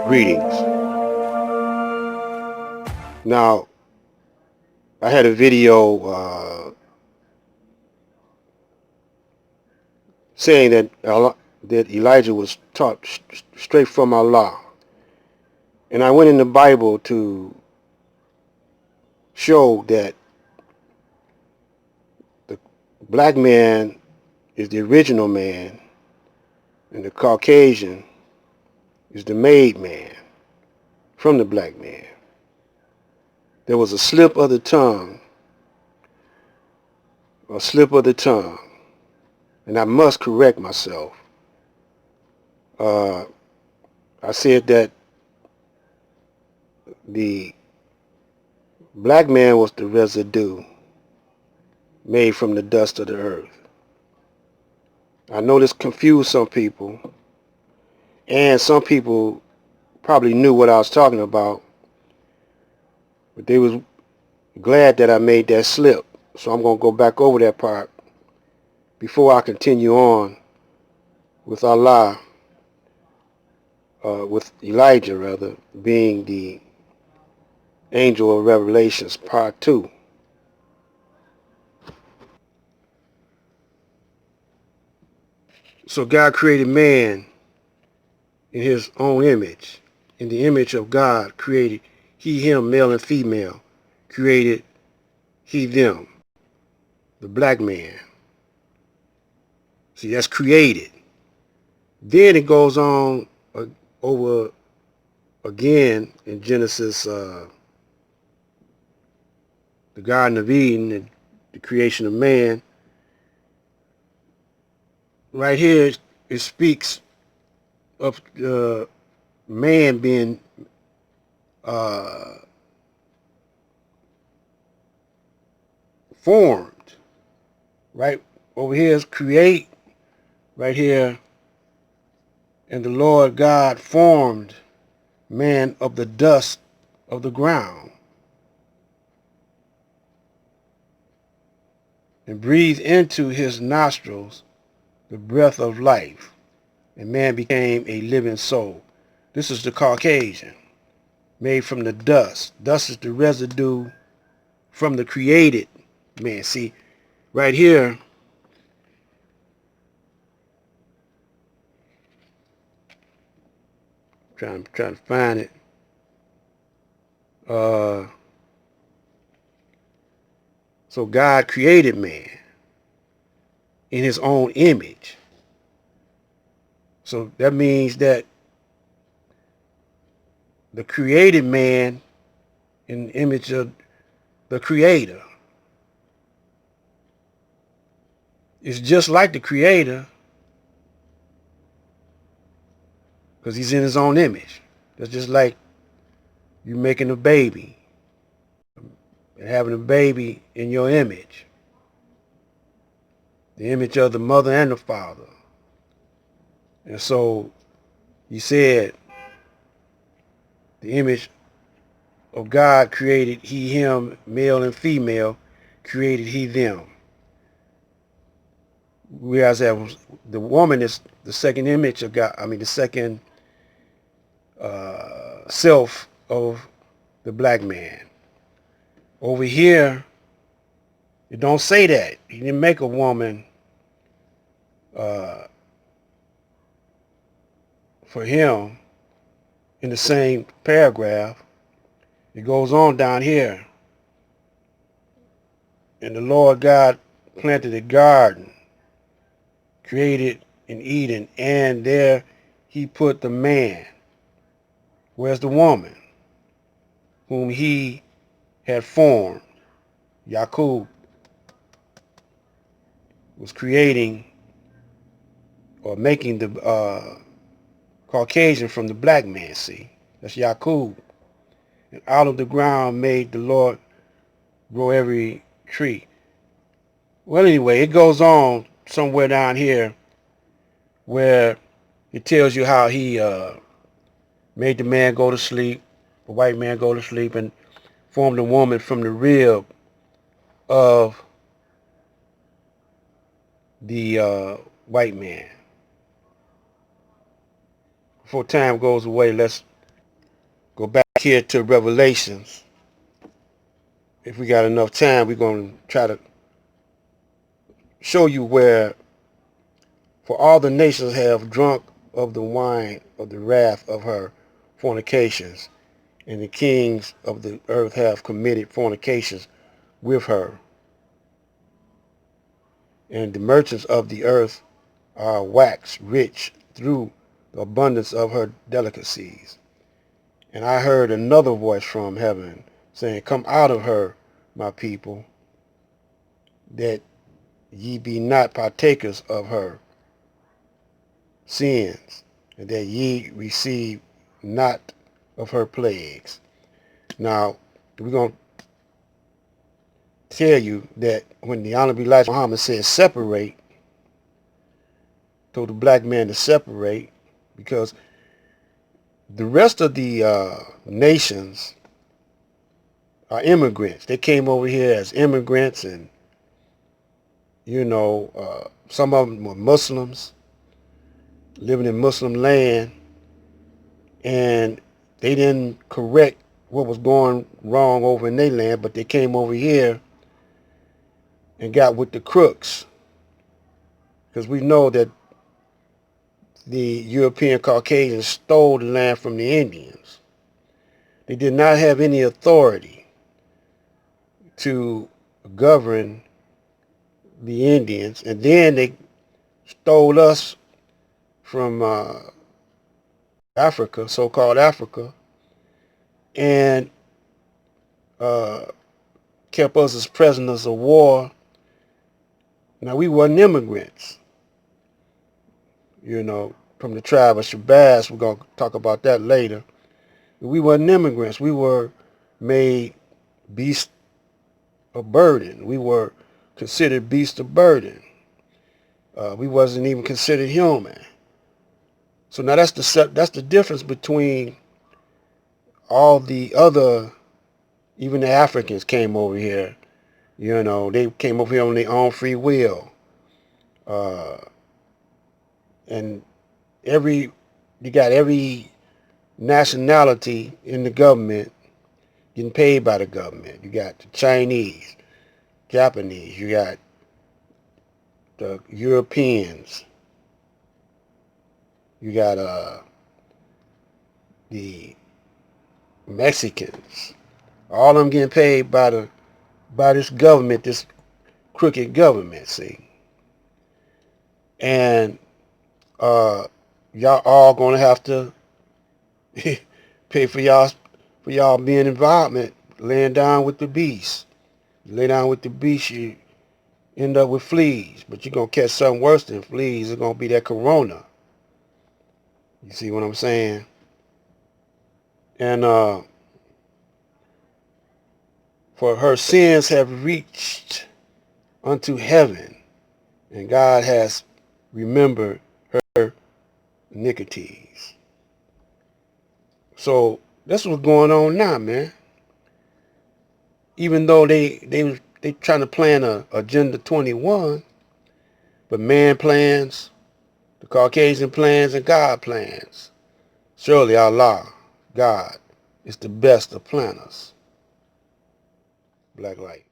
Greetings. Now, I had a video saying that Elijah was taught straight from Allah, and I went in the Bible to show that the black man is the original man, and the Caucasian is the made man from the black man. There was a slip of the tongue, and I must correct myself. Uh, I said that the black man was the residue made from the dust of the earth. I know this confused some people, and some people probably knew what I was talking about, but they was glad that I made that slip. So I'm going to go back over that part before I continue on with Allah, with Elijah rather, being the angel of Revelations, part 2. So God created man in his own image. In the image of God created he, him, male and female, created he, them, the black man. See, that's created. Then it goes on over again in Genesis, the Garden of Eden, and the creation of man. Right here, it speaks of man being formed. Right over here is create. Right here, and the Lord God formed man of the dust of the ground and breathed into his nostrils the breath of life, and man became a living soul. This is the Caucasian, made from the dust. Dust is the residue from the created man. See, right here, trying to find it. So God created man in his own image. So that means that the created man in the image of the creator is just like the creator because he's in his own image. That's just like you making a baby and having a baby in your image, the image of the mother and the father. And so he said the image of God created he, him, male and female, created he, them. Whereas the woman is the second image of God, the second self of the black man. Over here, it don't say that. He didn't make a woman for him in the same paragraph. It goes on down here. And the Lord God planted a garden, created in Eden, and there he put the man. Where's the woman? Whom he had formed. Yaqub was creating or making the Caucasian from the black man, see? That's Yaqub. And out of the ground made the Lord grow every tree. Well, anyway, it goes on somewhere down here where it tells you how he made the man go to sleep, the white man go to sleep, and formed a woman from the rib of the white man. Before time goes away, let's go back here to Revelations. If we got enough time, we're going to try to show you where, for all the nations have drunk of the wine of the wrath of her fornications, and the kings of the earth have committed fornications with her, and the merchants of the earth are waxed rich through the abundance of her delicacies. And I heard another voice from heaven saying, Come out of her, my people, that ye be not partakers of her sins, and that ye receive not of her plagues. Now, we're going to tell you that when the Honorable Elijah Muhammad said separate, told the black man to separate, because the rest of the nations are immigrants. They came over here as immigrants, and some of them were Muslims living in Muslim land, and they didn't correct what was going wrong over in their land, but they came over here and got with the crooks, because we know that the European Caucasians stole the land from the Indians. They did not have any authority to govern the Indians, and then they stole us from Africa, so-called Africa, and uh, kept us as prisoners of war. Now, we weren't immigrants, from the tribe of Shabazz. We're going to talk about that later. We weren't immigrants. We were made beasts of burden. We were considered beasts of burden. We wasn't even considered human. So now that's the difference between all the other, even the Africans came over here. They came over here on their own free will. And you got every nationality in the government getting paid by the government. You got the Chinese, Japanese, you got the Europeans, you got the Mexicans. All of them getting paid by this government, this crooked government, see. And y'all all gonna have to pay for y'all being involvement, laying down with the beast. Lay down with the beast, you end up with fleas, but you're gonna catch something worse than fleas. It's gonna be that corona. You see what I'm saying? And for her sins have reached unto heaven, and God has remembered her iniquities. So that's what's going on now, man. Even though they trying to plan a Agenda 21, but man plans, the Caucasian plans, and God plans. Surely Allah, God, is the best of planners. Black light.